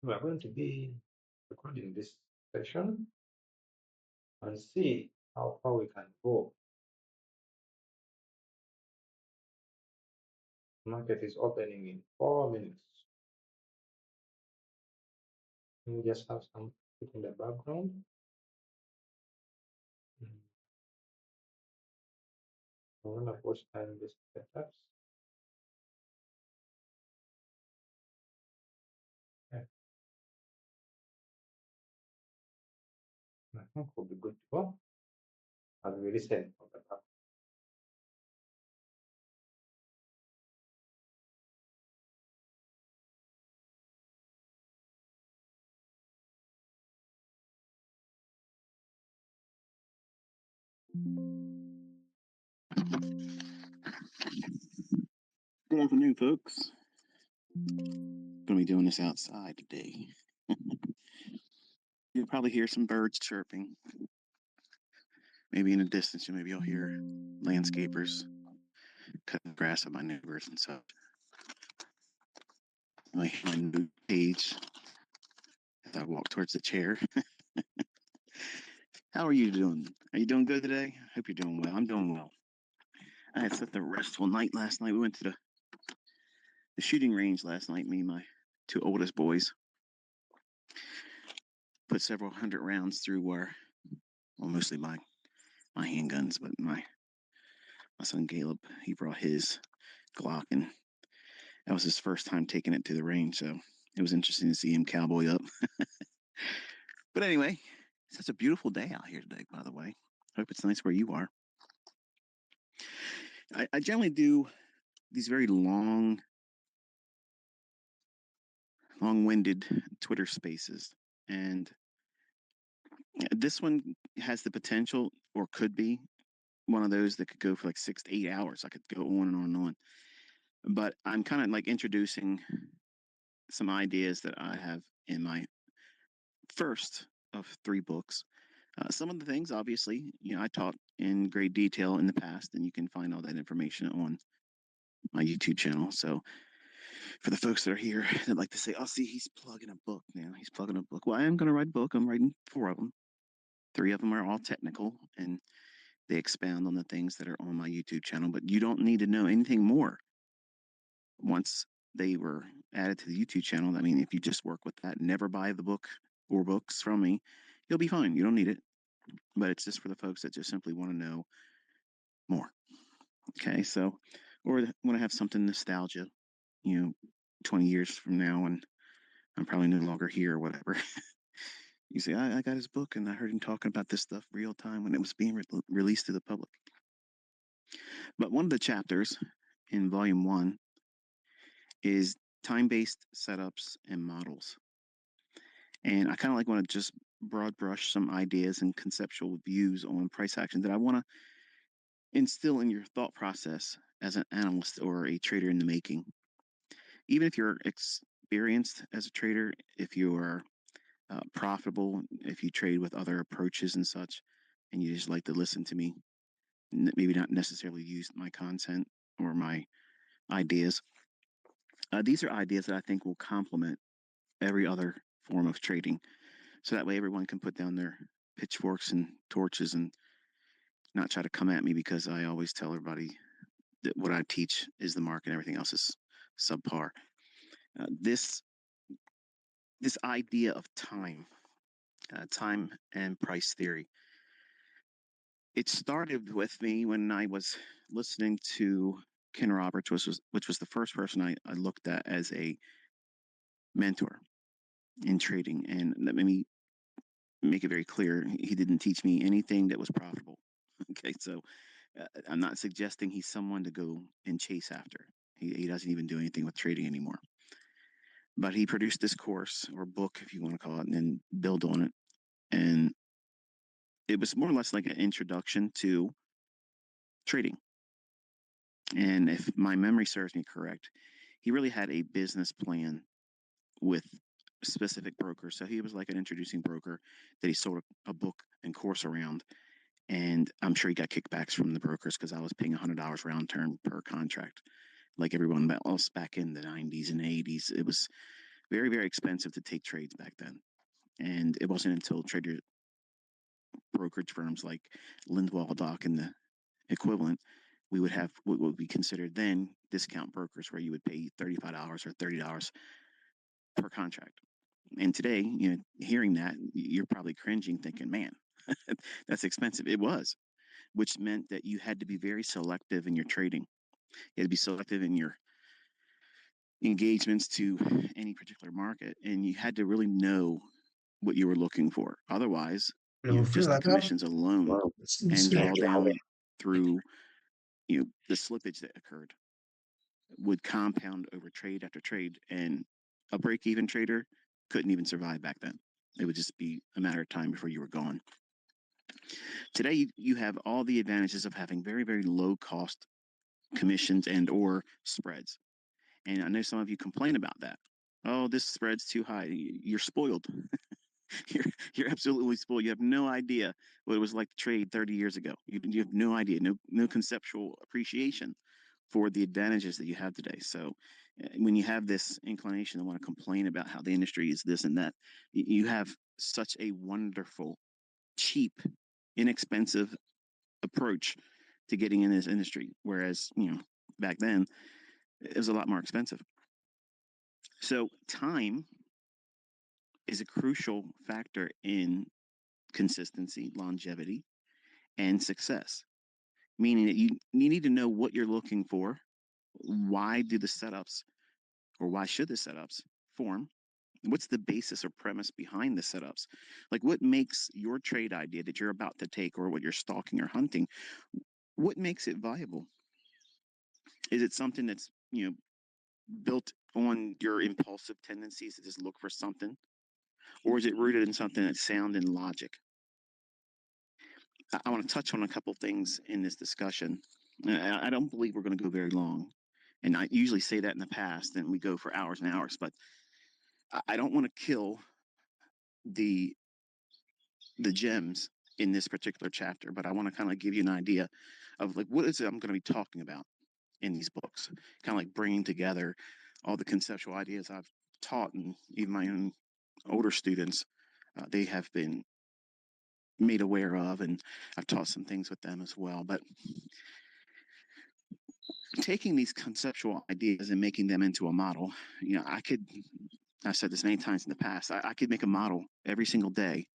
We are going to be recording this session and see how far we can go. Market is opening in 4 minutes. We just have some in the background. Mm. I'm gonna post time this setups. Yeah, I think we'll be good to go. As we listen from the back. Good afternoon, folks. Going to be doing this outside today. You'll probably hear some birds chirping. Maybe in the distance, maybe you'll hear landscapers cutting grass at my neighbors and such. My new page as I walk towards the chair. How are you doing? Are you doing good today? I hope you're doing well. I'm doing well. I had such a restful night last night. We went to the shooting range last night, me and my two oldest boys. Put several hundred rounds through mostly my handguns, but my son Caleb, he brought his Glock, and that was his first time taking it to the range. So it was interesting to see him cowboy up. But anyway, it's such a beautiful day out here today, by the way. Hope it's nice where you are. I generally do these very long-winded Twitter spaces. And this one has the potential, or could be, one of those that could go for like 6 to 8 hours. I could go on and on and on. But I'm kind of like introducing some ideas that I have in my first of 3 books. Some of the things, obviously, I taught in great detail in the past, and you can find all that information on my YouTube channel. So for the folks that are here that like to say, oh, see, he's plugging a book now. He's plugging a book. Well, I am going to write a book. I'm writing 4 of them. 3 of them are all technical, and they expound on the things that are on my YouTube channel. But you don't need to know anything more once they were added to the YouTube channel. I mean, if you just work with that, never buy the book or books from me, you'll be fine. You don't need it. But it's just for the folks that just simply want to know more. Okay, so, or want to have something nostalgia, 20 years from now, and I'm probably no longer here or whatever. You say, I got his book and I heard him talking about this stuff real time when it was being released to the public. But one of the chapters in volume 1 is time-based setups and models. And I kind of like want to just broad brush some ideas and conceptual views on price action that I want to instill in your thought process as an analyst or a trader in the making. Even if you're experienced as a trader, if you are profitable, if you trade with other approaches and such, and you just like to listen to me, maybe not necessarily use my content or my ideas. These are ideas that I think will complement every other form of trading. So that way everyone can put down their pitchforks and torches and not try to come at me, because I always tell everybody that what I teach is the market and everything else is subpar. This idea of time and price theory, it started with me when I was listening to Ken Roberts, which was the first person I looked at as a mentor in trading. And let me make it very clear, he didn't teach me anything that was profitable. Okay, so I'm not suggesting he's someone to go and chase after. He doesn't even do anything with trading anymore. But he produced this course or book, if you want to call it, and then build on it. And it was more or less like an introduction to trading. And if my memory serves me correct, he really had a business plan with specific brokers. So he was like an introducing broker that he sold a book and course around. And I'm sure he got kickbacks from the brokers because I was paying $100 round term per contract. Like everyone else back in the 90s and 80s, it was Very, very expensive to take trades back then. And it wasn't until trader brokerage firms like Lindwall Dock and the equivalent, we would have what would be considered then discount brokers, where you would pay $35 or $30 per contract. And today, hearing that, you're probably cringing, thinking, "Man, that's expensive." It was, which meant that you had to be very selective in your trading. You had to be selective in your engagements to any particular market, and you had to really know what you were looking for. Otherwise, just the commissions alone, and draw down through the slippage that occurred, would compound over trade after trade, and a break-even trader couldn't even survive back then. It would just be a matter of time before you were gone. Today, you have all the advantages of having very, very low cost commissions and or spreads. And I know some of you complain about that. Oh, this spread's too high. You're spoiled. you're absolutely spoiled. You have no idea what it was like to trade 30 years ago. You have no idea, no conceptual appreciation for the advantages that you have today. So when you have this inclination to want to complain about how the industry is this and that, you have such a wonderful, cheap, inexpensive approach to getting in this industry. Whereas, back then it was a lot more expensive. So time is a crucial factor in consistency, longevity, and success. Meaning that you need to know what you're looking for. Why do the setups, or why should the setups form? What's the basis or premise behind the setups? Like, what makes your trade idea that you're about to take, or what you're stalking or hunting, what makes it viable? Is it something that's, built on your impulsive tendencies to just look for something? Or is it rooted in something that's sound in logic? I want to touch on a couple things in this discussion. I don't believe we're going to go very long. And I usually say that in the past, and we go for hours and hours, but I don't want to kill the gems in this particular chapter, but I want to kind of give you an idea of like what is it I'm going to be talking about in these books, kind of like bringing together all the conceptual ideas I've taught, and even my own older students, they have been made aware of, and I've taught some things with them as well. But taking these conceptual ideas and making them into a model, I've said this many times in the past, I could make a model every single day,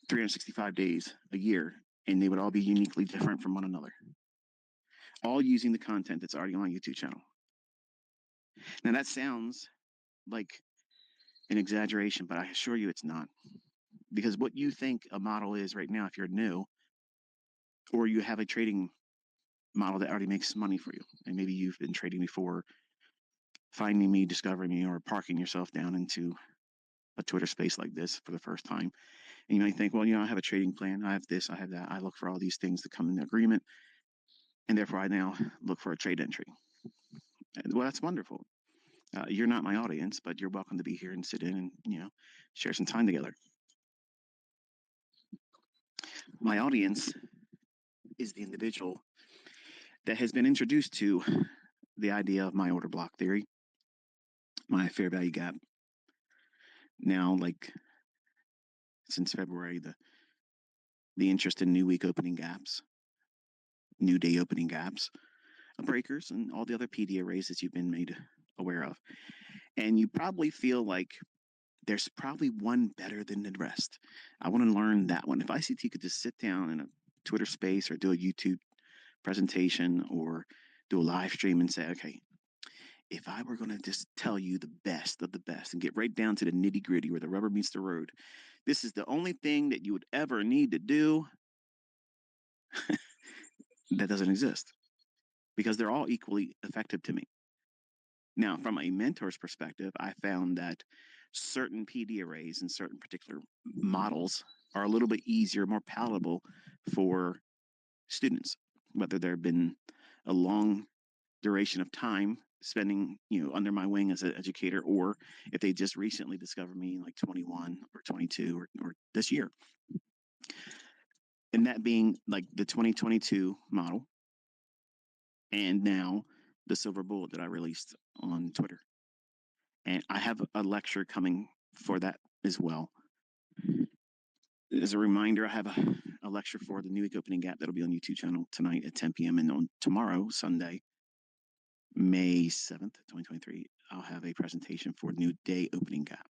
365 days a year, and they would all be uniquely different from one another, all using the content that's already on my YouTube channel. Now, that sounds like an exaggeration, but I assure you it's not. Because what you think a model is right now, if you're new, or you have a trading model that already makes money for you, and maybe you've been trading before, finding me, discovering me, or parking yourself down into a Twitter space like this for the first time. And you might think, well, I have a trading plan. I have this, I have that. I look for all these things to come in agreement. And therefore, I now look for a trade entry. Well, that's wonderful. You're not my audience, but you're welcome to be here and sit in and, share some time together. My audience is the individual that has been introduced to the idea of my order block theory, my fair value gap. Now, like since February, the interest in new week opening gaps, new day opening gaps, breakers, and all the other PD arrays that you've been made aware of. And you probably feel like there's probably one better than the rest. I want to learn that one. If ICT could just sit down in a Twitter space or do a YouTube presentation or do a live stream and say, okay, if I were going to just tell you the best of the best and get right down to the nitty gritty where the rubber meets the road, this is the only thing that you would ever need to do. That doesn't exist, because they're all equally effective to me. Now, from a mentor's perspective, I found that certain PD arrays and certain particular models are a little bit easier, more palatable for students, whether they've been a long duration of time spending, under my wing as an educator, or if they just recently discovered me like 21 or 22 or this year. And that being like the 2022 model, and now the silver bullet that I released on Twitter. And I have a lecture coming for that as well. As a reminder, I have a lecture for the New Week Opening Gap that'll be on YouTube channel tonight at 10 p.m. And on tomorrow, Sunday, May 7th, 2023, I'll have a presentation for New Day Opening Gap.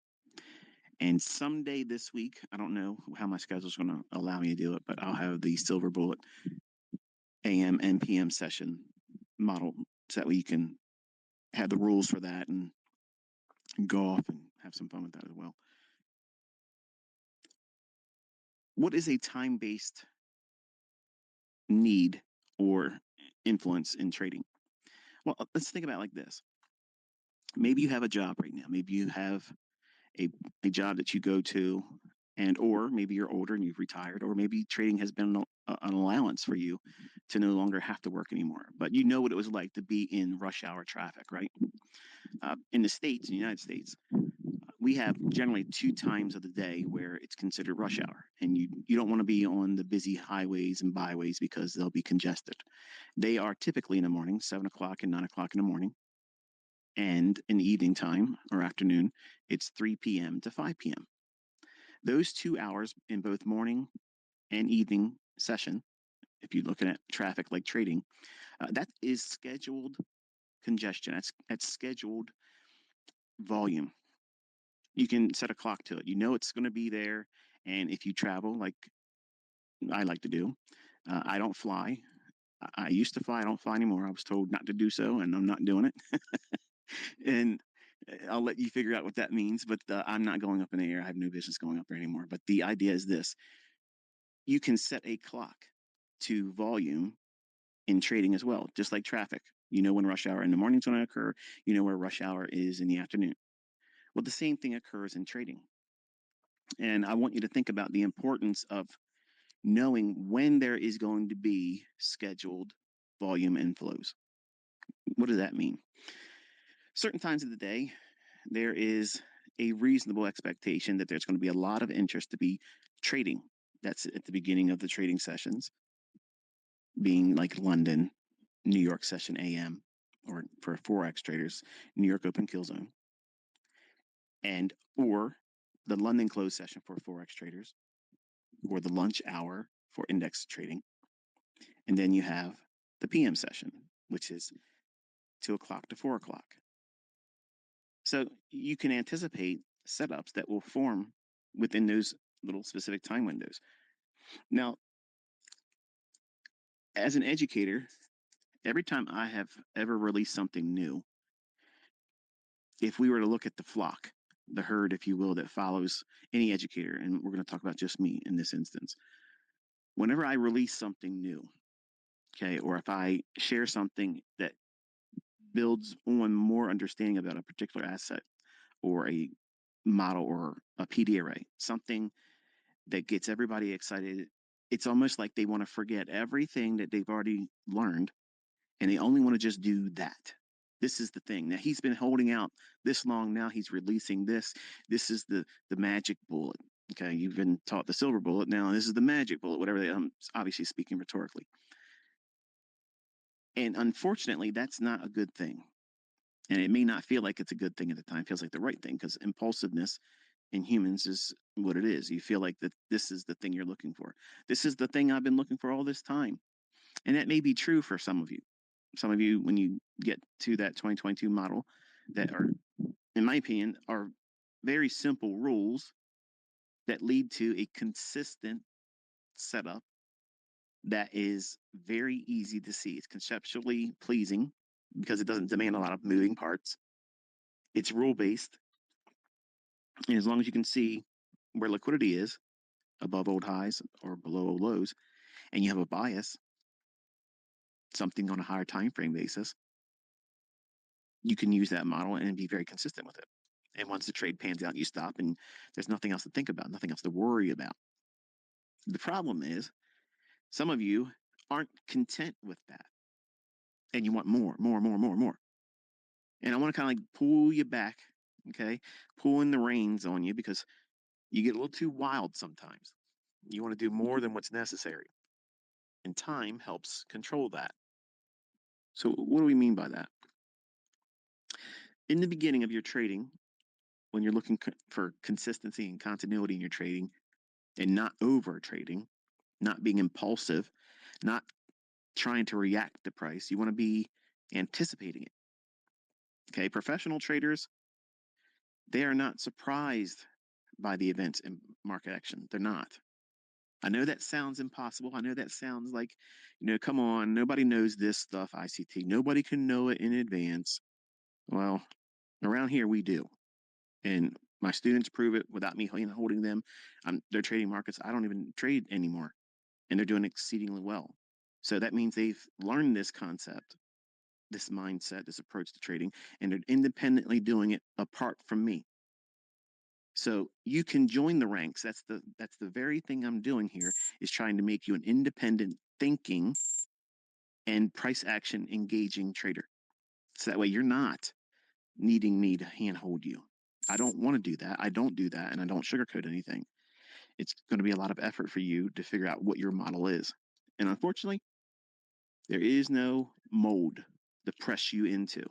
And someday this week, I don't know how my schedule is going to allow me to do it, but I'll have the Silver Bullet AM and PM session model so that way you can have the rules for that and go off and have some fun with that as well. What is a time-based need or influence in trading? Well, let's think about it like this. Maybe you have a job right now. Maybe you have a job that you go to, and or maybe you're older and you've retired, or maybe trading has been an allowance for you to no longer have to work anymore. But you know what it was like to be in rush hour traffic, right? In the States, in the United States, we have generally 2 times of the day where it's considered rush hour, and you don't want to be on the busy highways and byways because they'll be congested. They are typically in the morning, 7 o'clock and 9 o'clock in the morning, and in the evening time or afternoon, it's 3 p.m. to 5 p.m. Those 2 hours in both morning and evening session, if you're looking at traffic like trading, that is scheduled congestion. That's scheduled volume. You can set a clock to it. You know it's going to be there. And if you travel, like I like to do, I don't fly. I used to fly. I don't fly anymore. I was told not to do so, and I'm not doing it. And I'll let you figure out what that means. But I'm not going up in the air. I have no business going up there anymore. But the idea is this: you can set a clock to volume in trading as well, just like traffic. You know when rush hour in the morning is going to occur. You know where rush hour is in the afternoon. Well, the same thing occurs in trading. And I want you to think about the importance of knowing when there is going to be scheduled volume inflows. What does that mean? Certain times of the day, there is a reasonable expectation that there's going to be a lot of interest to be trading. That's at the beginning of the trading sessions, being like London, New York session AM, or for Forex traders, New York open kill zone, and or the London close session for Forex traders, or the lunch hour for index trading. And then you have the PM session, which is 2 o'clock to 4 o'clock. So you can anticipate setups that will form within those little specific time windows. Now, as an educator, every time I have ever released something new, if we were to look at the flock, the herd, if you will, that follows any educator, and we're going to talk about just me in this instance, whenever I release something new, okay, or if I share something that builds on more understanding about a particular asset or a model or a PD array, something that gets everybody excited. It's almost like they want to forget everything that they've already learned and they only want to just do that. This is the thing. Now he's been holding out this long. Now he's releasing this. This is the magic bullet. Okay, you've been taught the silver bullet. Now this is the magic bullet. Whatever they, obviously speaking rhetorically. And unfortunately, that's not a good thing. And it may not feel like it's a good thing at the time. It feels like the right thing because impulsiveness in humans is what it is. You feel like that this is the thing you're looking for. This is the thing I've been looking for all this time. And that may be true for some of you. Some of you, when you get to that 2022 model, that are, in my opinion, are very simple rules that lead to a consistent setup that is very easy to see. It's conceptually pleasing because it doesn't demand a lot of moving parts. It's rule based. And as long as you can see where liquidity is above old highs or below old lows, and you have a bias, something on a higher time frame basis, you can use that model and be very consistent with it. And once the trade pans out, you stop and there's nothing else to think about, nothing else to worry about. The problem is some of you aren't content with that and you want more, more, more, more, more. And I want to kind of like pull you back, okay? Pulling the reins on you because you get a little too wild sometimes. You want to do more than what's necessary. And time helps control that. So, what do we mean by that? In the beginning of your trading, when you're looking for consistency and continuity in your trading and not over trading, not being impulsive, not trying to react to price, you want to be anticipating it. Okay, professional traders, they are not surprised by the events in market action. They're not. I know that sounds impossible. I know that sounds like, come on, nobody knows this stuff, ICT. Nobody can know it in advance. Well, around here we do. And my students prove it without me holding them. They're trading markets I don't even trade anymore, and they're doing exceedingly well. So that means they've learned this concept, this mindset, this approach to trading, and they're independently doing it apart from me. So you can join the ranks. That's the very thing I'm doing here, is trying to make you an independent thinking and price action engaging trader. So that way you're not needing me to handhold you. I don't want to do that. I don't do that, and I don't sugarcoat anything. It's going to be a lot of effort for you to figure out what your model is. And unfortunately, there is no mold to press you into.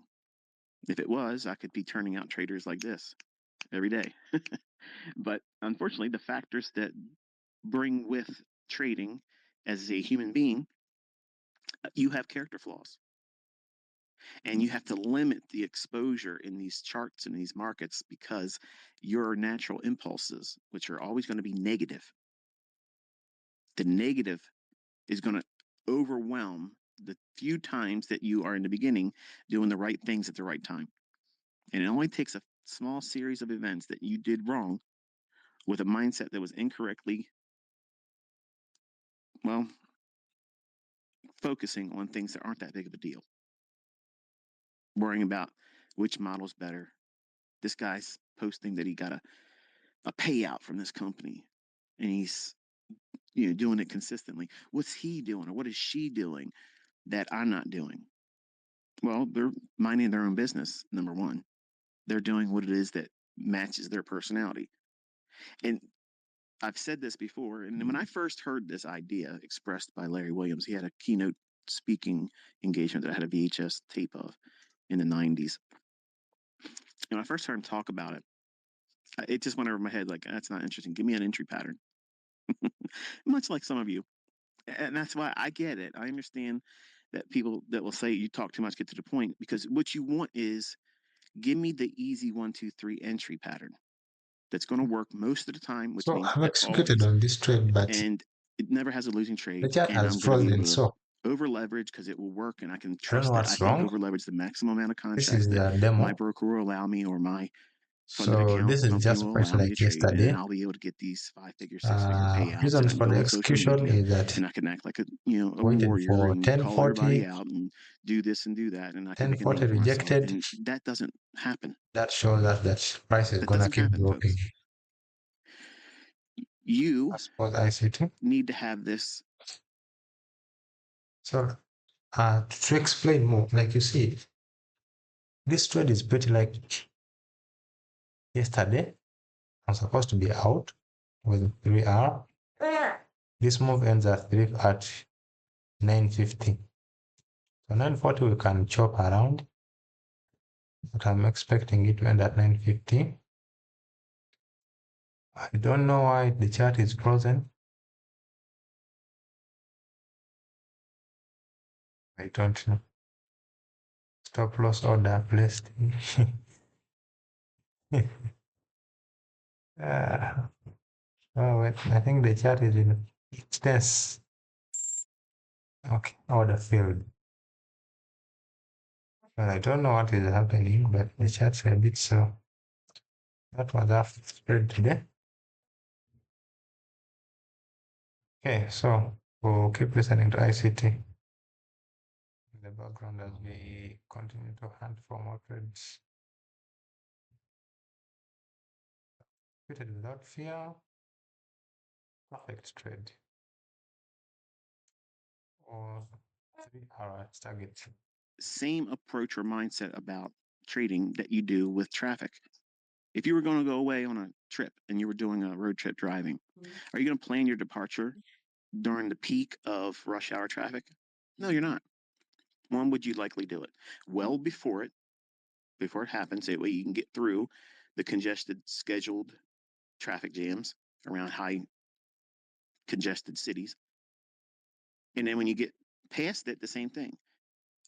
If it was, I could be turning out traders like this every day. But unfortunately, the factors that bring with trading as a human being, you have character flaws. And you have to limit the exposure in these charts and these markets because your natural impulses, which are always going to be negative, the negative is going to overwhelm the few times that you are in the beginning doing the right things at the right time. And it only takes a small series of events that you did wrong with a mindset that was incorrectly, well, focusing on things that aren't that big of a deal. Worrying about which model's better. This guy's posting that he got a payout from this company and he's doing it consistently. What's he doing or what is she doing that I'm not doing? Well, they're minding their own business, number one. They're doing what it is that matches their personality. And I've said this before, and when I first heard this idea expressed by Larry Williams, he had a keynote speaking engagement that I had a VHS tape of in the 90s. And when I first heard him talk about it, it just went over my head like, that's not interesting. Give me an entry pattern. Much like some of you. And that's why I get it. I understand that people that will say you talk too much, get to the point, because what you want is give me the easy 1, 2, 3 entry pattern that's going to work most of the time, which So means I've that executed always, on this trade, but and it never has a losing the trade. chart And has I'm going to be frozen. able to So over leverage because it will work, and I can I don't know trust that I what's can wrong. over leverage the maximum amount of This contracts is that the my demo. broker will allow me or my funded So account this is company just a will price allow me like to trade, and yesterday. I'll be able to get these 5-figure, 6-figure payouts, and Reason I can for go the on social execution media is that and I can act like a waited warrior for and call everybody 1040. out and do this and do that, and I can make a name 1040 for myself. rejected. And that doesn't happen. That shows us that price is That gonna doesn't keep happen, dropping. folks. You As for the ICT. need to have this. So to explain more, like you see, this trade is pretty like yesterday. I'm supposed to be out with 3R. This move ends at 950. So 940 we can chop around, but I'm expecting it to end at 950. I don't know why the chart is frozen. I don't know. Stop loss order placed. Oh wait, I think the chart is in tense. Okay, order failed. Well, I don't know what is happening, but the chart's a bit slow. That was our spread today. Okay, so we'll keep listening to ICT in the background as we continue to hunt for more trades. Treated without fear. Perfect trade. Or 3 hour target. Same approach or mindset about trading that you do with traffic. If you were going to go away on a trip and you were doing a road trip driving, are you going to plan your departure during the peak of rush hour traffic? No, you're not. When would you likely do it? Well before it, before it happens. That way you can get through the congested, scheduled traffic jams around high congested cities. And then when you get past it, the same thing.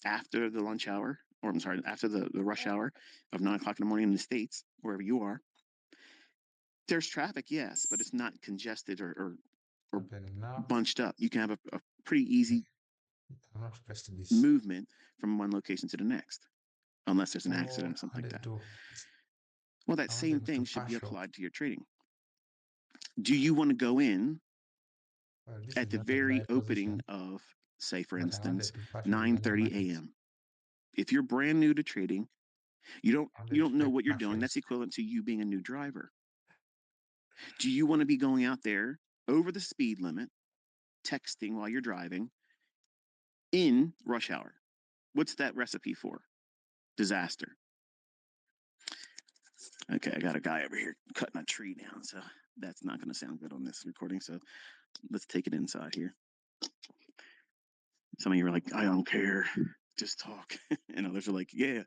After the lunch hour, or I'm sorry, after the rush hour of 9 o'clock in the morning in the States, wherever you are, there's traffic, yes, but it's not congested or Okay, now bunched up. You can have a pretty easy I'm not pressed this. movement from one location to the next, unless there's an Oh, accident or something like that. Well, that I same wanted to thing should be partial. applied to your trading. Do you want to go in This at is the not a very buy opening position, of, say, for but I instance, wanted to partially 9:30 alignment. a.m.? If you're brand new to trading, you I wanted don't to know take what you're partial doing. That's risk. equivalent to you being a new driver. Do you want to be going out there over the speed limit, texting while you're driving in rush hour? What's that recipe for? Disaster. Okay, I got a guy over here cutting a tree down, so that's not going to sound good on this recording. So let's take it inside here. Some of you are like, I don't care, just talk. And others are like, yeah,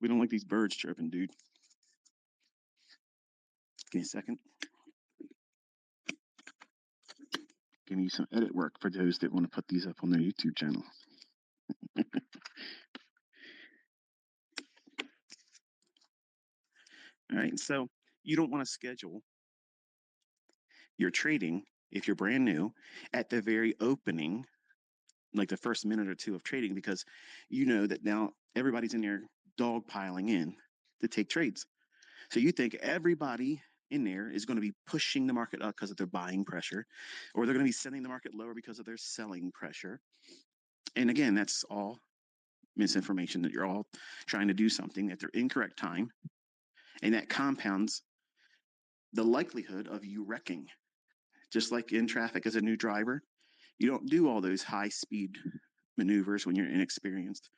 we don't like these birds chirping, dude. Give me a second. Give me some edit work for those that want to put these up on their YouTube channel. All right, so you don't want to schedule your trading if you're brand new at the very opening, like the first minute or two of trading, because you know that now everybody's in there dog piling in to take trades. So you think everybody in there is going to be pushing the market up because of their buying pressure, or they're going to be sending the market lower because of their selling pressure. And again, that's all misinformation, that you're all trying to do something at their incorrect time. And that compounds the likelihood of you wrecking. Just like in traffic as a new driver, you don't do all those high speed maneuvers when you're inexperienced.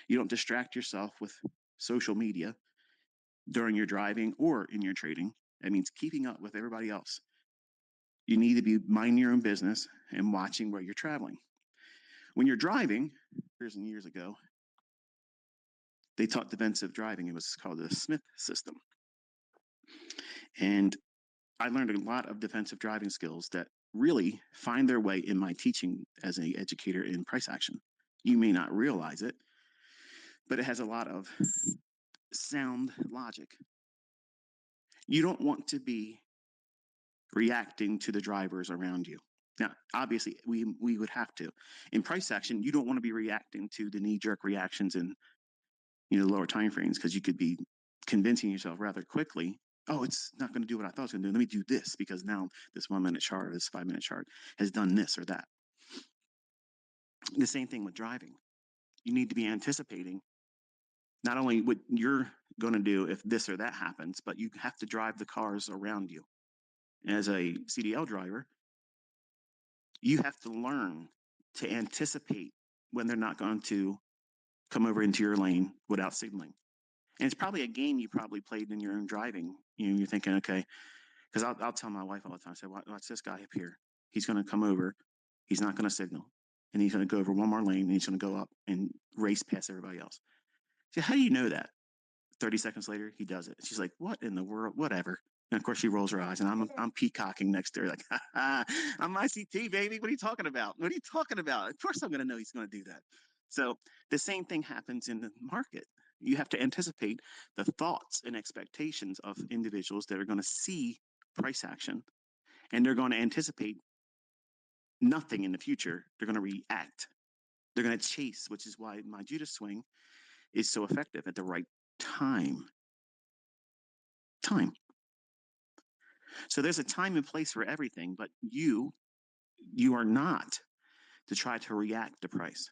You don't distract yourself with social media during your driving or in your trading. That means keeping up with everybody else. You need to be minding your own business and watching where you're traveling. When you're driving, years and years ago, they taught defensive driving. It was called the Smith system. And I learned a lot of defensive driving skills that really find their way in my teaching as an educator in price action. You may not realize it, but it has a lot of sound logic. You don't want to be reacting to the drivers around you. Now, obviously, we would have to. In price action, you don't want to be reacting to the knee-jerk reactions in lower time frames, because you could be convincing yourself rather quickly, oh, it's not going to do what I thought it was going to do. Let me do this because now this 1 minute chart or this 5 minute chart has done this or that. The same thing with driving. You need to be anticipating not only what you're going to do if this or that happens, but you have to drive the cars around you. As a CDL driver, you have to learn to anticipate when they're not going to come over into your lane without signaling. And it's probably a game you probably played in your own driving. You're thinking, okay, because I'll tell my wife all the time, I say, watch this guy up here. He's going to come over. He's not going to signal. And he's going to go over one more lane and he's going to go up and race past everybody else. So how do you know that? 30 seconds later, he does it. She's like, what in the world? Whatever. And of course, she rolls her eyes, and I'm peacocking next to her, like, I'm ICT, baby. What are you talking about? What are you talking about? Of course, I'm going to know he's going to do that. So the same thing happens in the market. You have to anticipate the thoughts and expectations of individuals that are going to see price action, and they're going to anticipate nothing in the future. They're going to react. They're going to chase, which is why my Judas swing is so effective at the right time. So there's a time and place for everything, but you are not to try to react to price.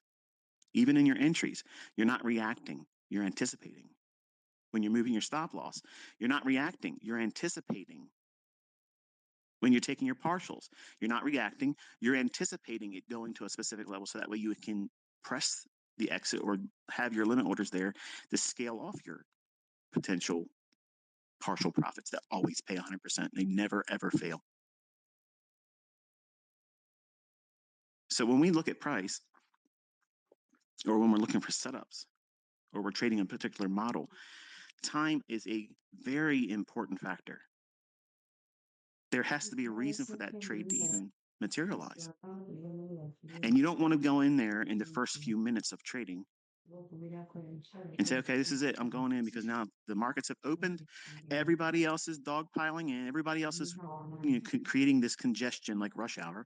Even in your entries, you're not reacting, you're anticipating. When you're moving your stop loss, you're not reacting, you're anticipating. When you're taking your partials, you're not reacting, you're anticipating it going to a specific level, so that way you can press the exit or have your limit orders there to scale off your potential partial profits that always pay 100%. They never, ever fail. So when we look at price, or when we're looking for setups, or we're trading a particular model, time is a very important factor. There has to be a reason for that trade to even materialize. And you don't want to go in there in the first few minutes of trading and say, okay, this is it. I'm going in because now the markets have opened. Everybody else is dogpiling in. Everybody else is creating this congestion like rush hour.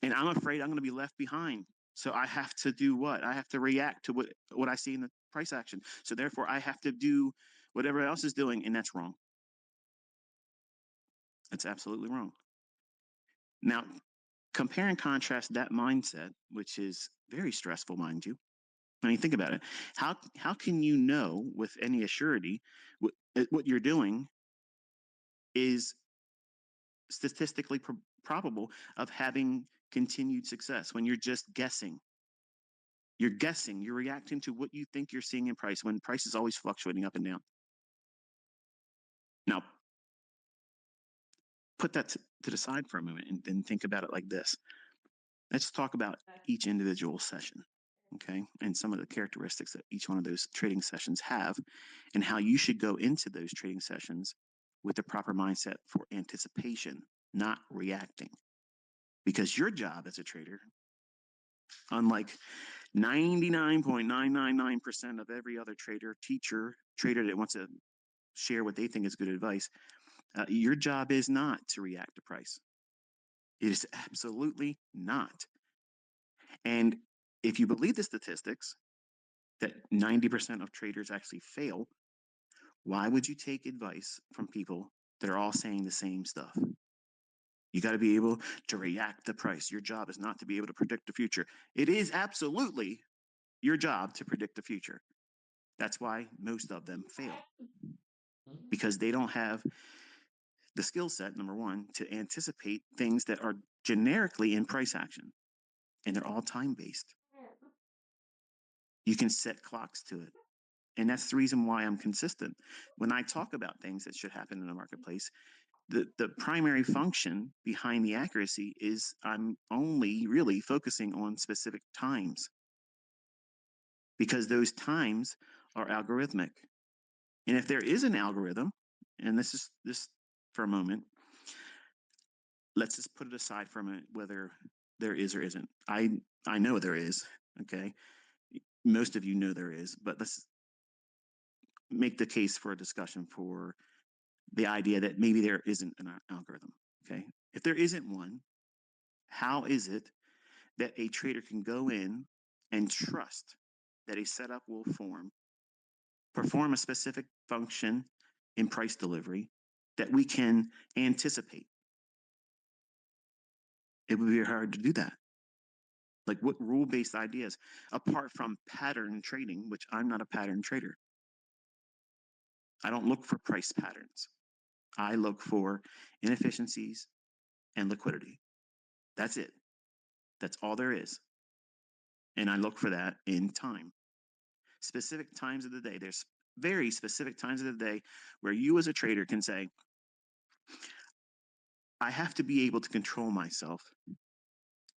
And I'm afraid I'm going to be left behind. So I have to do what? I have to react to what I see in the price action. So therefore, I have to do whatever else is doing, and that's wrong. That's absolutely wrong. Now, compare and contrast that mindset, which is very stressful, mind you. I mean, think about it. How can you know with any assurity what you're doing is statistically probable of having continued success when you're just guessing? You're guessing. You're reacting to what you think you're seeing in price when price is always fluctuating up and down. Now, put that to the side for a moment and then think about it like this. Let's talk about each individual session, okay, and some of the characteristics that each one of those trading sessions have and how you should go into those trading sessions with the proper mindset for anticipation, not reacting. Because your job as a trader, unlike 99.999% of every other trader that wants to share what they think is good advice, your job is not to react to price. It is absolutely not. And if you believe the statistics that 90% of traders actually fail, why would you take advice from people that are all saying the same stuff? You got to be able to react to price. Your job is not to be able to predict the future. It is absolutely your job to predict the future. That's why most of them fail, because they don't have the skill set, number one, to anticipate things that are generically in price action, and they're all time-based. You can set clocks to it. And that's the reason why I'm consistent. When I talk about things that should happen in the marketplace, the primary function behind the accuracy is I'm only really focusing on specific times, because those times are algorithmic. And if there is an algorithm, and this is this for a moment, let's just put it aside for a minute whether there is or isn't. I know there is, okay? Most of you know there is, but let's make the case for a discussion for the idea that maybe there isn't an algorithm, okay? If there isn't one, how is it that a trader can go in and trust that a setup will perform a specific function in price delivery that we can anticipate? It would be hard to do that. Like, what rule-based ideas, apart from pattern trading, which I'm not a pattern trader. I don't look for price patterns. I look for inefficiencies and liquidity. That's it. That's all there is. And I look for that in time. Specific times of the day. There's very specific times of the day where you as a trader can say, I have to be able to control myself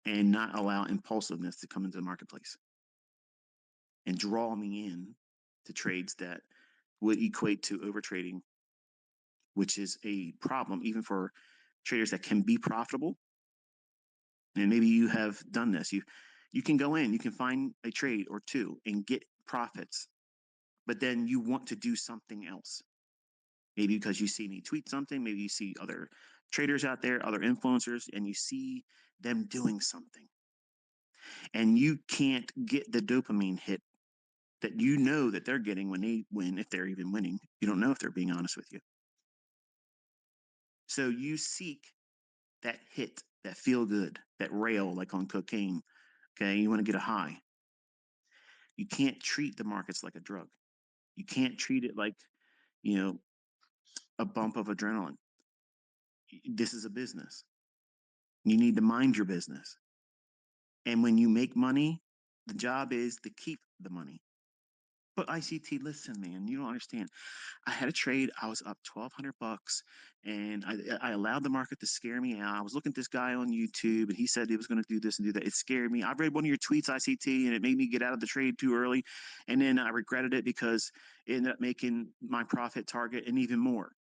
and not allow impulsiveness to come into the marketplace and draw me in to trades that would equate to overtrading, which is a problem even for traders that can be profitable. And maybe you have done this. You can go in, you can find a trade or two and get profits, but then you want to do something else. Maybe because you see me tweet something, maybe you see other traders out there, other influencers, and you see them doing something. And you can't get the dopamine hit that you know that they're getting when they win, if they're even winning. You don't know if they're being honest with you. So you seek that hit, that feel good, that rail like on cocaine. Okay, you want to get a high. You can't treat the markets like a drug. You can't treat it like, a bump of adrenaline. This is a business. You need to mind your business. And when you make money, the job is to keep the money. But ICT, listen, man, you don't understand. I had a trade. I was up $1,200, and I allowed the market to scare me out. I was looking at this guy on YouTube, and he said he was going to do this and do that. It scared me. I read one of your tweets, ICT, and it made me get out of the trade too early, and then I regretted it because it ended up making my profit target and even more.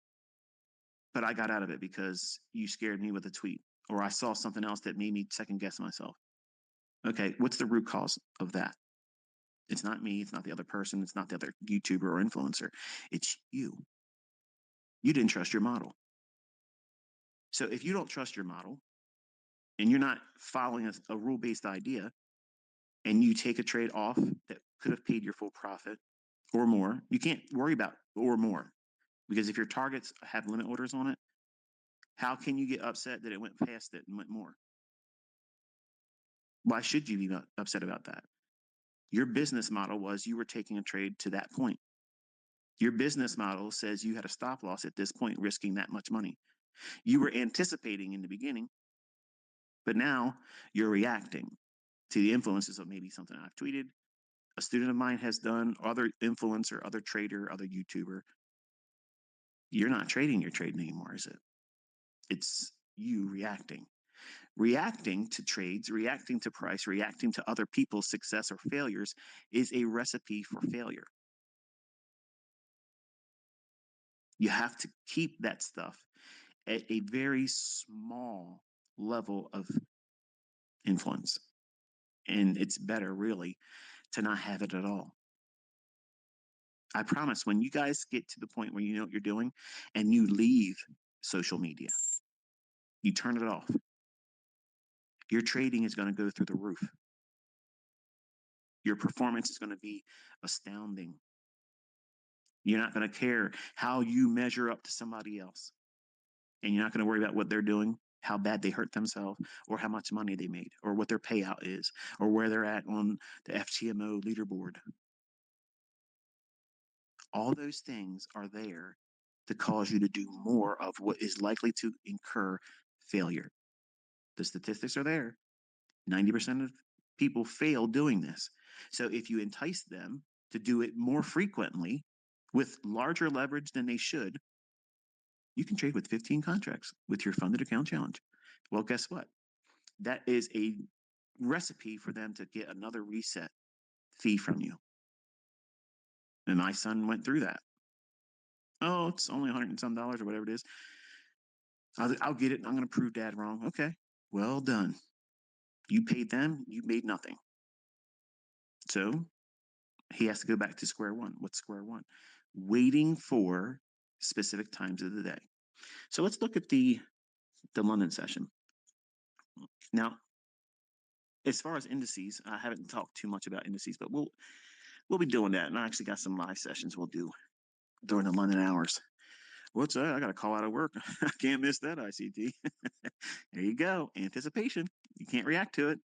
But I got out of it because you scared me with a tweet, or I saw something else that made me second guess myself. Okay, what's the root cause of that? It's not me. It's not the other person. It's not the other YouTuber or influencer. It's you. You didn't trust your model. So if you don't trust your model and you're not following a rule-based idea and you take a trade off that could have paid your full profit or more, you can't worry about or more, because if your targets have limit orders on it, how can you get upset that it went past it and went more? Why should you be upset about that? Your business model was you were taking a trade to that point. Your business model says you had a stop loss at this point, risking that much money. You were anticipating in the beginning, but now you're reacting to the influences of maybe something I've tweeted, a student of mine has done, other influencer, other trader, other YouTuber. You're not trading your trade anymore, is it? It's you reacting. Reacting to trades, reacting to price, reacting to other people's success or failures is a recipe for failure. You have to keep that stuff at a very small level of influence. And it's better, really, to not have it at all. I promise when you guys get to the point where you know what you're doing and you leave social media, you turn it off, your trading is going to go through the roof. Your performance is going to be astounding. You're not going to care how you measure up to somebody else. And you're not going to worry about what they're doing, how bad they hurt themselves, or how much money they made, or what their payout is, or where they're at on the FTMO leaderboard. All those things are there to cause you to do more of what is likely to incur failure. The statistics are there. 90% of people fail doing this. So if you entice them to do it more frequently with larger leverage than they should, you can trade with 15 contracts with your funded account challenge. Well, guess what? That is a recipe for them to get another reset fee from you. And my son went through that. Oh, it's only $100 and some or whatever it is. I'll get it. I'm going to prove dad wrong. Okay, well done. You paid them, you made nothing. So he has to go back to square one. What's square one? Waiting for specific times of the day. So let's look at the London session. Now, as far as indices, I haven't talked too much about indices, but we'll be doing that. And I actually got some live sessions we'll do during the London hours. What's that? I got to call out of work. I can't miss that, ICT. There you go. Anticipation. You can't react to it.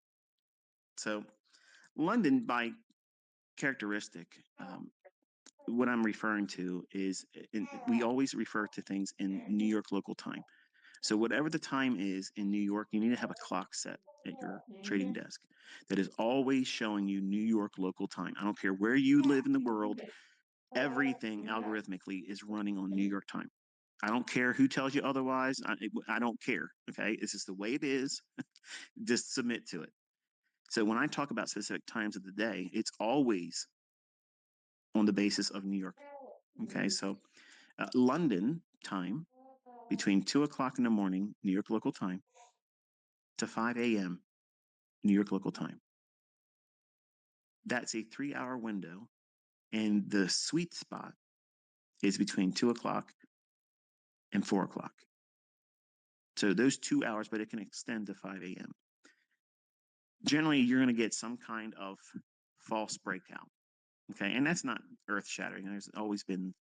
So London, by characteristic, what I'm referring to is we always refer to things in New York local time. So whatever the time is in New York, you need to have a clock set at your trading desk that is always showing you New York local time. I don't care where you live in the world, everything algorithmically is running on New York time. I don't care who tells you otherwise. I don't care. Okay. This is the way it is. Just submit to it. So when I talk about specific times of the day, it's always on the basis of New York. Okay. So London time between 2 o'clock in the morning, New York local time, to 5 a.m., New York local time. That's a 3-hour window. And the sweet spot is between 2 o'clock and 4 o'clock. So those 2 hours, but it can extend to 5 a.m. Generally, you're going to get some kind of false breakout. Okay. And that's not earth shattering. There's always been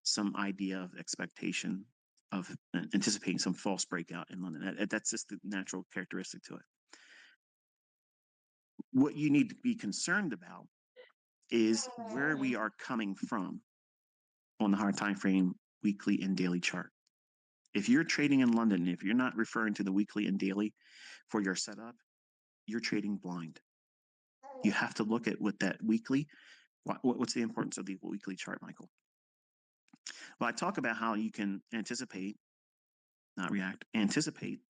some idea of expectation of anticipating some false breakout in London. That's just the natural characteristic to it. What you need to be concerned about is where we are coming from on the hard time frame, weekly and daily chart. If you're trading in London, if you're not referring to the weekly and daily for your setup, you're trading blind. You have to look at what that weekly What's the importance of the weekly chart, Michael? Well, I talk about how you can anticipate, not react, anticipate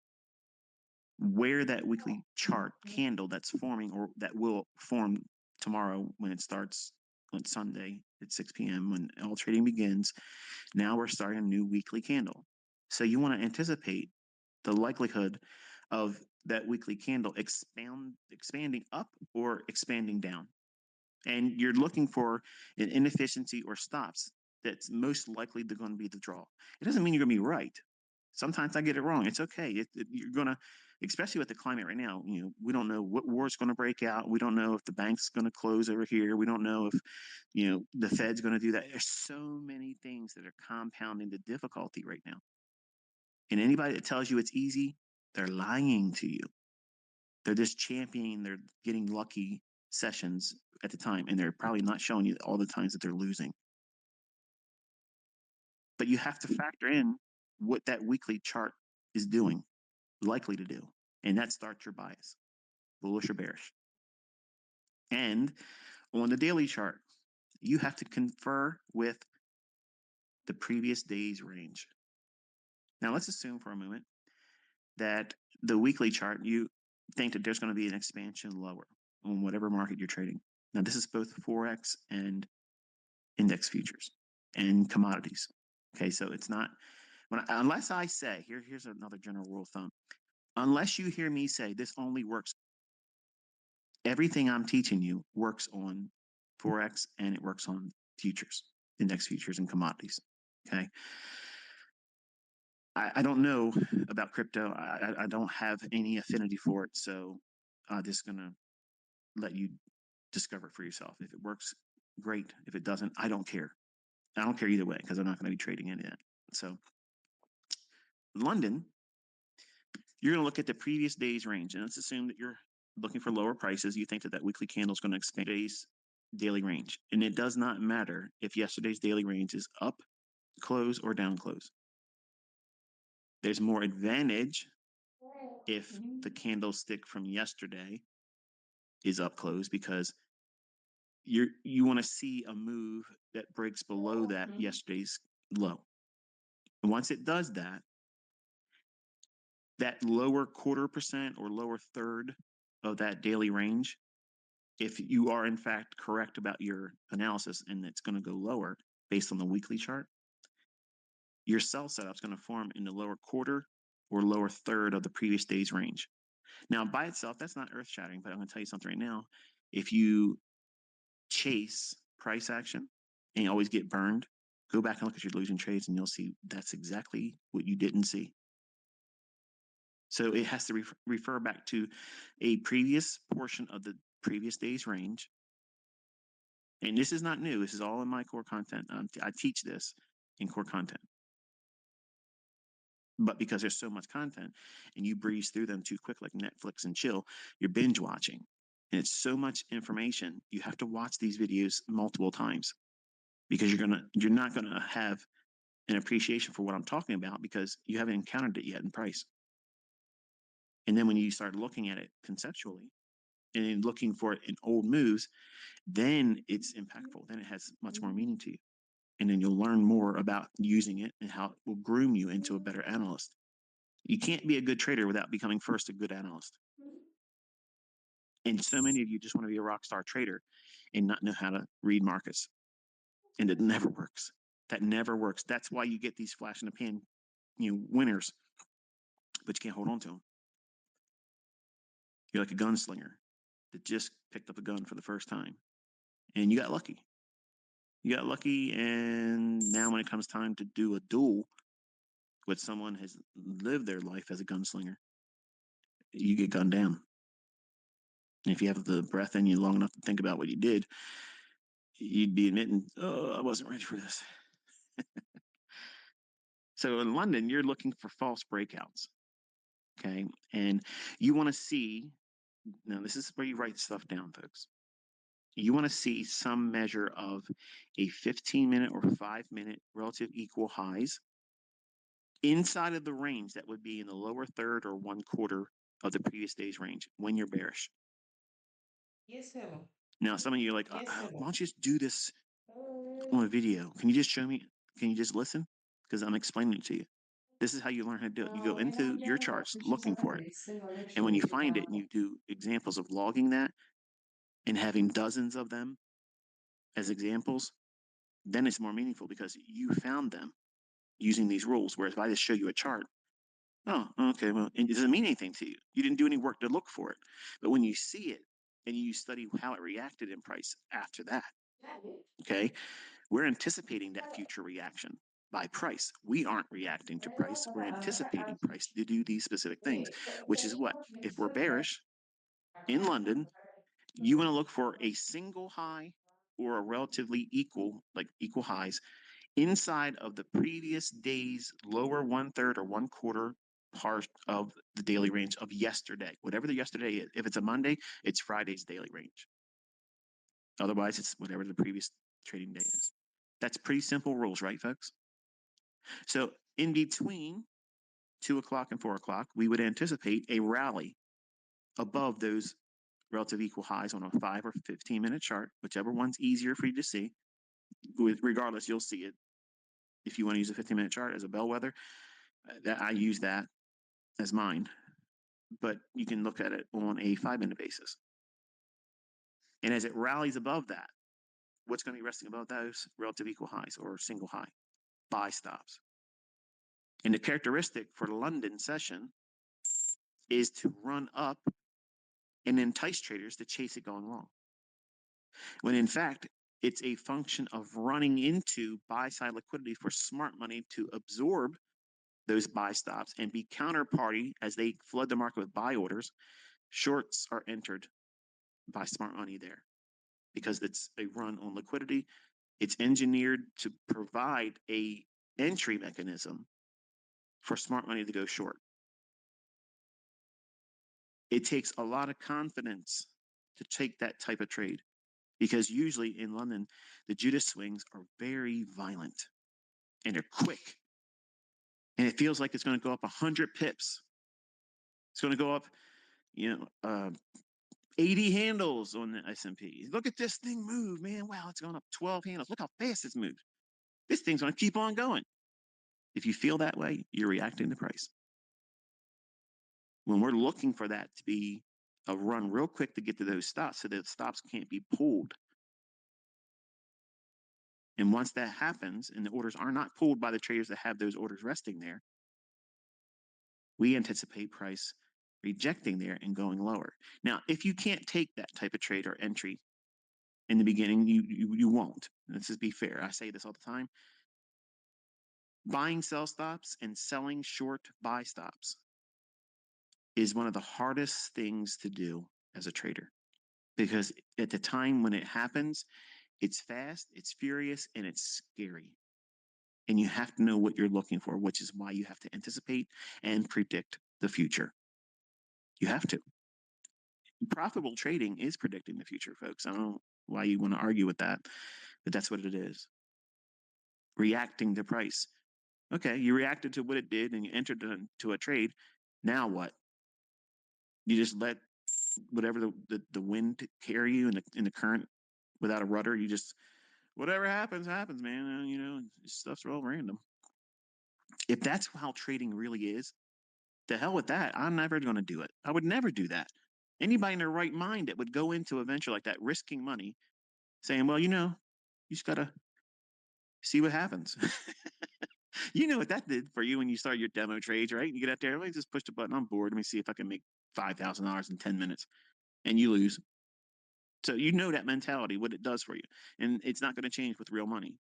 where that weekly chart candle that's forming or that will form tomorrow when it starts on Sunday at 6 p.m. when all trading begins. Now we're starting a new weekly candle. So you want to anticipate the likelihood of that weekly candle expanding up or expanding down. And you're looking for an inefficiency or stops that's most likely going to be the draw. It doesn't mean you're going to be right. Sometimes I get it wrong. It's okay. You're going to, especially with the climate right now, we don't know what war is going to break out. We don't know if the bank's going to close over here. We don't know if, the Fed's going to do that. There's so many things that are compounding the difficulty right now. And anybody that tells you it's easy, they're lying to you. They're just championing their getting lucky sessions at the time, and they're probably not showing you all the times that they're losing. But you have to factor in what that weekly chart is doing, likely to do, and that starts your bias, bullish or bearish. And on the daily chart, you have to confer with the previous day's range. Now, let's assume for a moment that the weekly chart, you think that there's going to be an expansion lower on whatever market you're trading. Now, this is both Forex and index futures and commodities. Okay, so it's not unless I say here's another general rule of thumb. Unless you hear me say this only works, everything I'm teaching you works on Forex and it works on futures, index futures, and commodities. Okay. I don't know about crypto. I don't have any affinity for it. So I'm just going to let you discover it for yourself. If it works, great. If it doesn't, I don't care. I don't care either way because I'm not going to be trading any of that. So London, you're going to look at the previous day's range. And let's assume that you're looking for lower prices. You think that that weekly candle is going to expand today's daily range. And it does not matter if yesterday's daily range is up close or down close. There's more advantage if the candlestick from yesterday is up close because you want to see a move that breaks below that yesterday's low. And once it does that, that lower 0.25% or lower third of that daily range, if you are in fact correct about your analysis and it's going to go lower based on the weekly chart, your sell setup is going to form in the lower quarter or lower third of the previous day's range. Now, by itself, that's not earth shattering, but I'm going to tell you something right now. If you chase price action and you always get burned, go back and look at your losing trades and you'll see that's exactly what you didn't see. So it has to refer back to a previous portion of the previous day's range. And this is not new. This is all in my core content. I teach this in core content. But because there's so much content and you breeze through them too quick, like Netflix and chill, you're binge watching. And it's so much information. You have to watch these videos multiple times because you're not gonna have an appreciation for what I'm talking about because you haven't encountered it yet in price. And then when you start looking at it conceptually and then looking for it in old moves, then it's impactful. Then it has much more meaning to you. And then you'll learn more about using it and how it will groom you into a better analyst. You can't be a good trader without becoming first a good analyst. And so many of you just want to be a rock star trader and not know how to read markets. And it never works. That never works. That's why you get these flash in the pan, winners, but you can't hold on to them. You're like a gunslinger that just picked up a gun for the first time and you got lucky. You got lucky, and now when it comes time to do a duel with someone has lived their life as a gunslinger, you get gunned down. And if you have the breath in you long enough to think about what you did, you'd be admitting, oh, I wasn't ready for this. So in London, you're looking for false breakouts. Okay. And you want to see, now this is where you write stuff down, folks. You want to see some measure of a 15-minute or 5-minute relative equal highs inside of the range that would be in the lower third or 1/4 of the previous day's range when you're bearish. Yes, sir. Now, some of you are like, why don't you just do this on a video? Can you just show me? Can you just listen? Because I'm explaining it to you. This is how you learn how to do it. You go into your charts looking for it. And when you find it and you do examples of logging that and having dozens of them as examples, then it's more meaningful because you found them using these rules. Whereas if I just show you a chart, oh, okay, well, it doesn't mean anything to you. You didn't do any work to look for it. But when you see it and you study how it reacted in price after that, okay, we're anticipating that future reaction by price. We aren't reacting to price. We're anticipating price to do these specific things, which is what? If we're bearish in London, you want to look for a single high or a relatively equal, like equal highs inside of the previous day's lower 1/3 or 1/4 part of the daily range of yesterday, whatever the yesterday is. If it's a Monday, it's Friday's daily range. Otherwise, it's whatever the previous trading day is. That's pretty simple rules, right, folks? So in between 2 o'clock and 4 o'clock, we would anticipate a rally above those relative equal highs on a 5 or 15-minute chart, whichever one's easier for you to see. Regardless, you'll see it. If you want to use a 15-minute chart as a bellwether, I use that as mine. But you can look at it on a 5-minute basis. And as it rallies above that, what's going to be resting above those relative equal highs or single high? Buy stops. And the characteristic for the London session is to run up and entice traders to chase it going long. When in fact, it's a function of running into buy-side liquidity for smart money to absorb those buy stops and be counterparty as they flood the market with buy orders. Shorts are entered by smart money there because it's a run on liquidity. It's engineered to provide a entry mechanism for smart money to go short. It takes a lot of confidence to take that type of trade because usually in London, the Judas swings are very violent and they're quick. And it feels like it's going to go up 100 pips. It's going to go up, 80 handles on the S&P. Look at this thing move, man. Wow, it's going up 12 handles. Look how fast it's moved. This thing's going to keep on going. If you feel that way, you're reacting to price. When we're looking for that to be a run real quick to get to those stops so that stops can't be pulled. And once that happens and the orders are not pulled by the traders that have those orders resting there, we anticipate price rejecting there and going lower. Now, if you can't take that type of trade or entry in the beginning, you won't. Let's just be fair. I say this all the time. Buying sell stops and selling short buy stops is one of the hardest things to do as a trader because at the time when it happens, it's fast, it's furious, and it's scary. And you have to know what you're looking for, which is why you have to anticipate and predict the future. You have to. Profitable trading is predicting the future, folks. I don't know why you want to argue with that, but that's what it is. Reacting to price. Okay, you reacted to what it did and you entered into a trade. Now what? You just let whatever the wind carry you in the current without a rudder. You just whatever happens, man. Stuff's real random. If that's how trading really is, the hell with that. I'm never going to do it. I would never do that. Anybody in their right mind that would go into a venture like that, risking money, saying, well, you just got to see what happens. You know what that did for you when you start your demo trades, right? You get out there, let me just push the button. I'm bored. Let me see if I can make $5,000 in 10 minutes. And you lose. So you know that mentality, what it does for you. And it's not going to change with real money.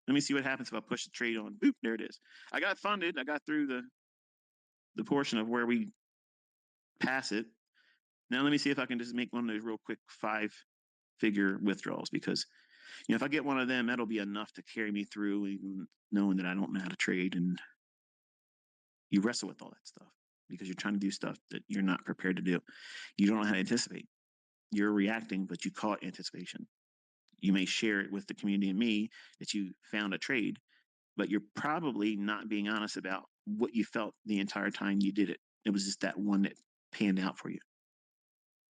Let me see what happens if I push the trade on. Boop, there it is. I got funded. I got through the portion of where we pass it. Now let me see if I can just make one of those real quick 5-figure withdrawals because if I get one of them, that'll be enough to carry me through, even knowing that I don't know how to trade. And you wrestle with all that stuff because you're trying to do stuff that you're not prepared to do. You don't know how to anticipate. You're reacting, but you call it anticipation. You may share it with the community and me that you found a trade, but you're probably not being honest about what you felt the entire time you did it. It was just that one that panned out for you.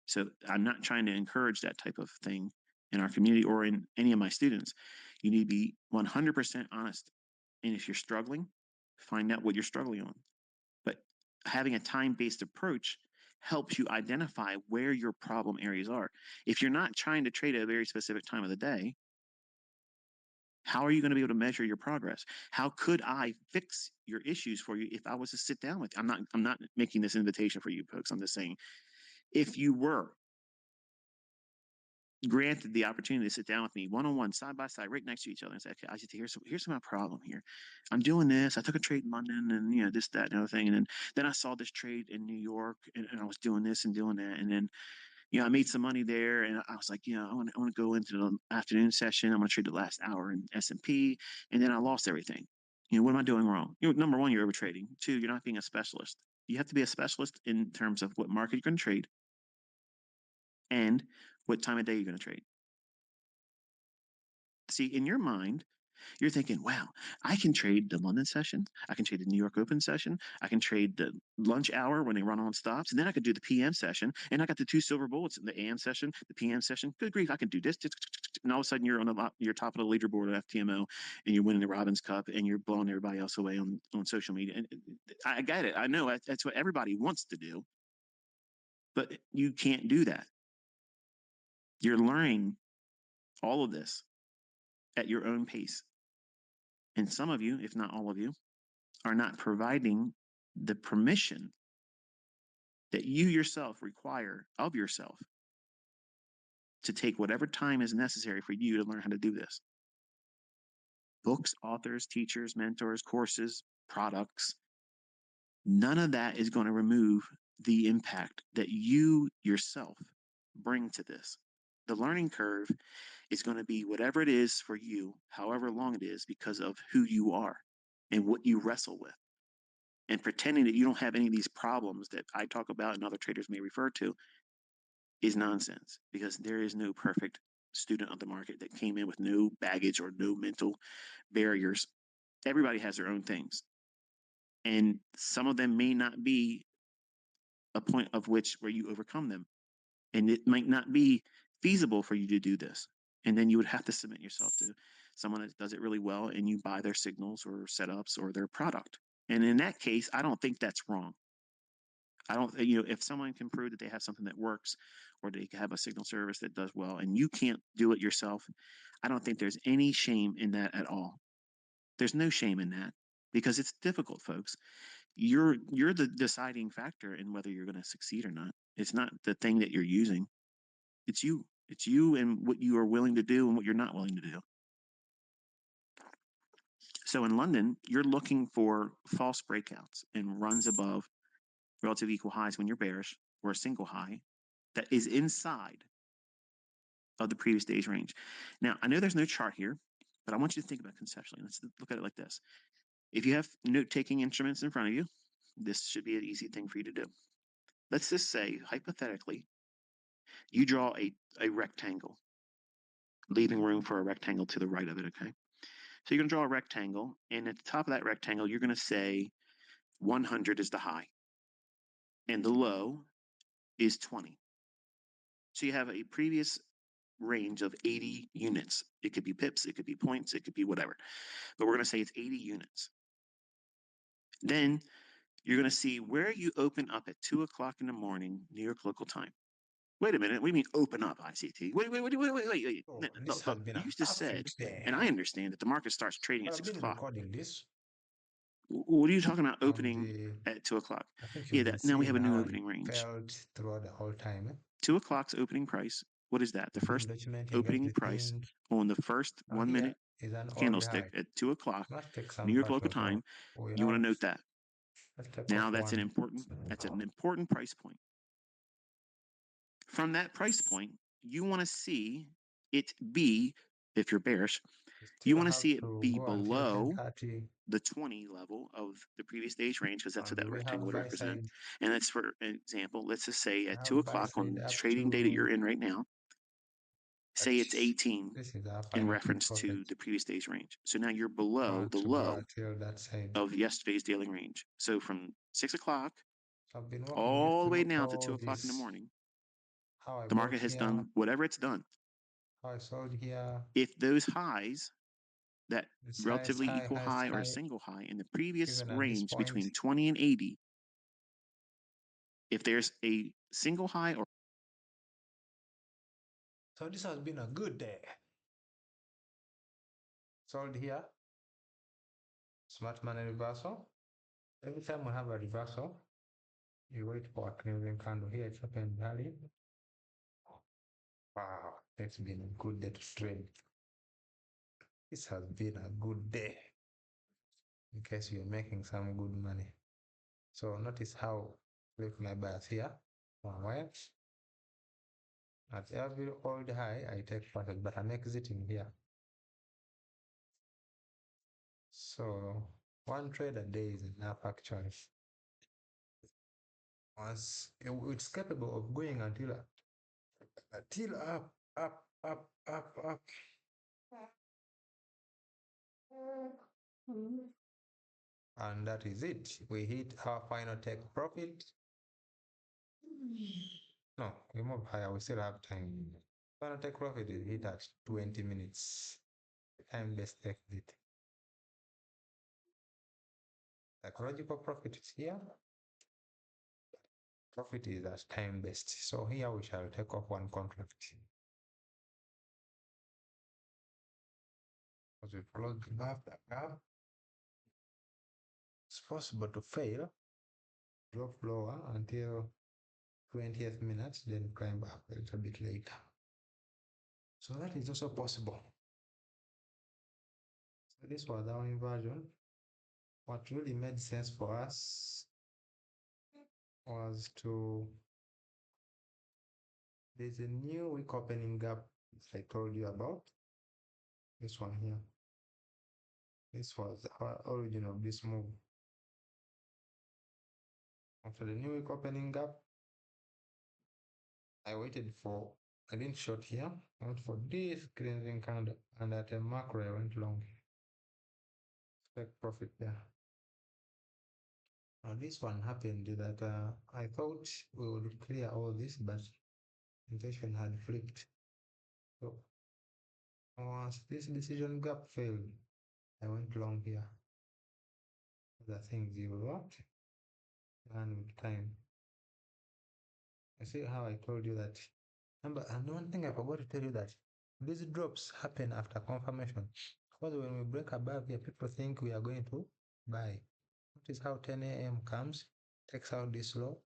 So I'm not trying to encourage that type of thing. in our community or in any of my students, you need to be 100% honest. And if you're struggling, find out what you're struggling on. But having a time-based approach helps you identify where your problem areas are. If you're not trying to trade at a very specific time of the day, how are you going to be able to measure your progress? How could I fix your issues for you if I was to sit down with you? I'm not making this invitation for you folks. I'm just saying, if you were granted the opportunity to sit down with me one-on-one, side by side, right next to each other, and say, okay, I see, here's my problem here. I'm doing this. I took a trade in London, and this, that, and other thing, and then I saw this trade in New York, and I was doing this and doing that, and then I made some money there, and I was like, I want to go into the afternoon session. I'm going to trade the last hour in S&P, and then I lost everything. What am I doing wrong? Number one, you're overtrading. Two, you're not being a specialist. You have to be a specialist in terms of what market you're going to trade and what time of day you're going to trade. See, in your mind, you're thinking, wow, I can trade the London session. I can trade the New York Open session. I can trade the lunch hour when they run on stops. And then I could do the PM session. And I got the two silver bullets in the AM session, the PM session. Good grief, I can do this. And all of a sudden you're top of the leaderboard at FTMO and you're winning the Robbins Cup and you're blowing everybody else away on social media. And I get it. I know that's what everybody wants to do. But you can't do that. You're learning all of this at your own pace. And some of you, if not all of you, are not providing the permission that you yourself require of yourself to take whatever time is necessary for you to learn how to do this. Books, authors, teachers, mentors, courses, products, none of that is going to remove the impact that you yourself bring to this. The learning curve is going to be whatever it is for you, however long it is, because of who you are and what you wrestle with. And pretending that you don't have any of these problems that I talk about and other traders may refer to is nonsense, because there is no perfect student of the market that came in with no baggage or no mental barriers. Everybody has their own things. And some of them may not be a point of which where you overcome them. And it might not be feasible for you to do this. And then you would have to submit yourself to someone that does it really well and you buy their signals or setups or their product. And in that case, I don't think that's wrong. I don't, if someone can prove that they have something that works or they have a signal service that does well and you can't do it yourself, I don't think there's any shame in that at all. There's no shame in that because it's difficult, folks. You're the deciding factor in whether you're going to succeed or not. It's not the thing that you're using. It's you. It's you and what you are willing to do and what you're not willing to do. So in London, you're looking for false breakouts and runs above relative equal highs when you're bearish, or a single high that is inside of the previous day's range. Now, I know there's no chart here, but I want you to think about it conceptually. Let's look at it like this. If you have note-taking instruments in front of you, this should be an easy thing for you to do. Let's just say, hypothetically, you draw a rectangle, leaving room for a rectangle to the right of it, okay? So you're going to draw a rectangle, and at the top of that rectangle, you're going to say 100 is the high, and the low is 20. So you have a previous range of 80 units. It could be pips, it could be points, it could be whatever. But we're going to say it's 80 units. Then you're going to see where you open up at 2 o'clock in the morning, New York local time. Wait a minute. What do you mean open up, ICT? Wait. So this Look, has been you a just tough said, week and I there. understand that the market starts trading But at I've 6 been o'clock. recording this, What are you talking about and opening at 2 o'clock? I think Yeah, you've been now we have seeing a new how I opening range. felt throughout the whole time. 2 o'clock's opening price. What is that? The I've been first documenting opening price everything. on the first Now 1 here minute is an early candlestick high. at 2 o'clock, Let's take New some York local backward move. time. We You want to have note that. a step Now of that's an 1. important price point. From that price point, you want to see it be, if you're bearish, We you still want to have see it to be go until below 10:30. the 20 level of the previous day's range, because that's what And that we have rectangle would buy represent. side. And that's, for example, let's just say We at 2 have buy o'clock on side the up trading day that you're to in right now, at, say it's 18 this is our in final take reference profit. to the previous day's range. So now you're I below want the to go low until that side. of yesterday's daily range. So from 6 o'clock So I've been working you all the way through now to 2 all o'clock in the this, morning, how I the got market has here, done whatever it's done. how I sold here. If those highs, that This relatively equal highest high or a high, single high in the previous even at this range point. between 20 and 80, if there's a single high or So this has been a good day. Sold here. Smart money reversal. Every time we have a reversal, you wait for a cleansing candle here. It's open value. Wow, it's been a good day to trade. This has been a good day. In case you're making some good money. So notice how flip my bias here. One way. At every old high, I take profit, but I'm exiting here. So one trade a day is enough actually. Once it's capable of going until up. And that is it. We hit our final take profit. No, we move higher. We still have time. Final take profit is hit at 20 minutes. Time-based exit. Psychological profit is here. Profit is at time-based. So here we shall take off one contract. As we follow the graph, it's possible to fail, drop lower until 20th minute, then climb up a little bit later. So that is also possible. So this was our inversion. What really made sense for us was there's a new week opening gap I told you about. This one here. This was our origin of this move. After the new week opening gap, I didn't short here. I went for this cleansing candle, and at a macro I went long. Expect profit there. Now this one happened that I thought we would clear all this, but inflation had flipped. So once this decision gap failed, I went long here. The things you will what? And with time. I see how I told you that. And one thing I forgot to tell you that these drops happen after confirmation. Because when we break above here, people think we are going to buy. Notice how 10 a.m. comes, takes out this low,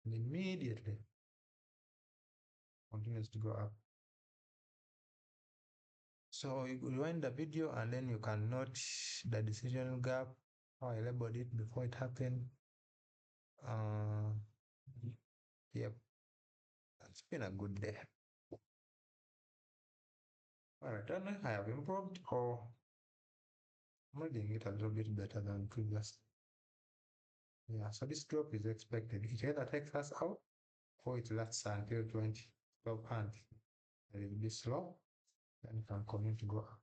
and immediately continues to go up. So you rewind the video and then you can note the decision gap, how I labeled it before it happened. Yep, it's been a good day. Alright, I don't know if I have improved or I'm reading it a little bit better than previous. Yeah, so this drop is expected. It either takes us out or it lasts until 12 hand. It will be slow, then it can continue to go up.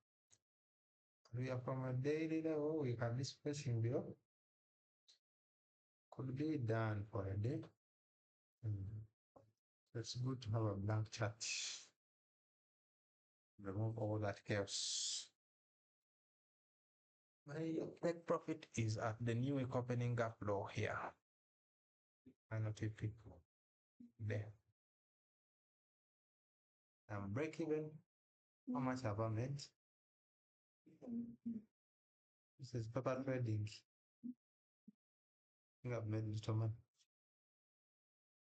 We are from a daily level, we have this pressing below. Could be done for a day. It's good to have a blank chart. Remove all that chaos. My take profit is at the new week opening gap low here. I not take it there. Break even. How much have I made? This is paper trading. I think I've made little money.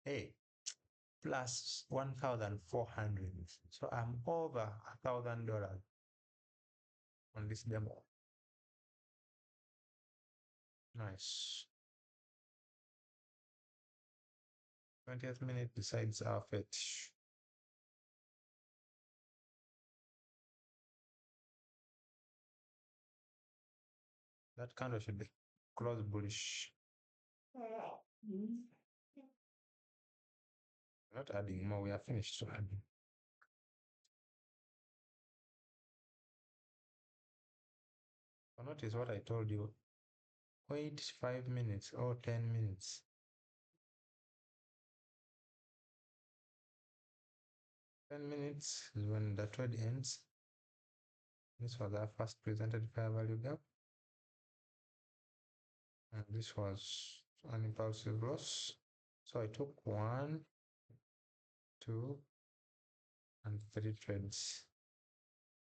Hey, plus 1,400. So I'm over $1,000 on this demo. Nice. 20th minute decides our fate. That candle should be close bullish. Not adding more, we are finished to adding. So notice what I told you. Wait 5 minutes or 10 minutes. 10 minutes is when the trade ends. This was our first presented fair value gap. And this was an impulsive loss. So I took 1, 2, and 3 trades.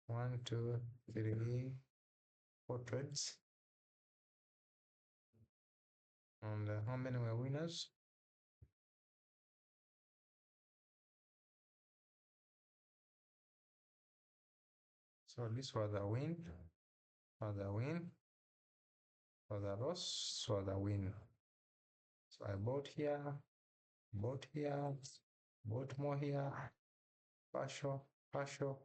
1, 2, 3, 4 trades. And how many were winners? So this was a win, was a win, was a loss, was a win. So I bought here, bought here, bought more here, partial, partial.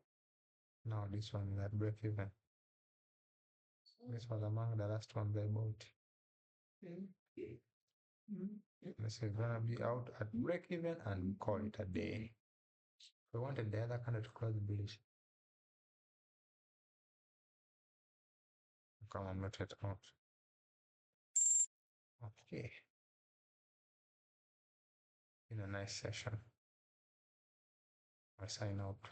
Now this one is at break even. This was among the last ones I bought. This is gonna be out at break even and call it a day. We wanted the other candle to close bullish. Come on, let it out. Okay. In a nice session. I sign out.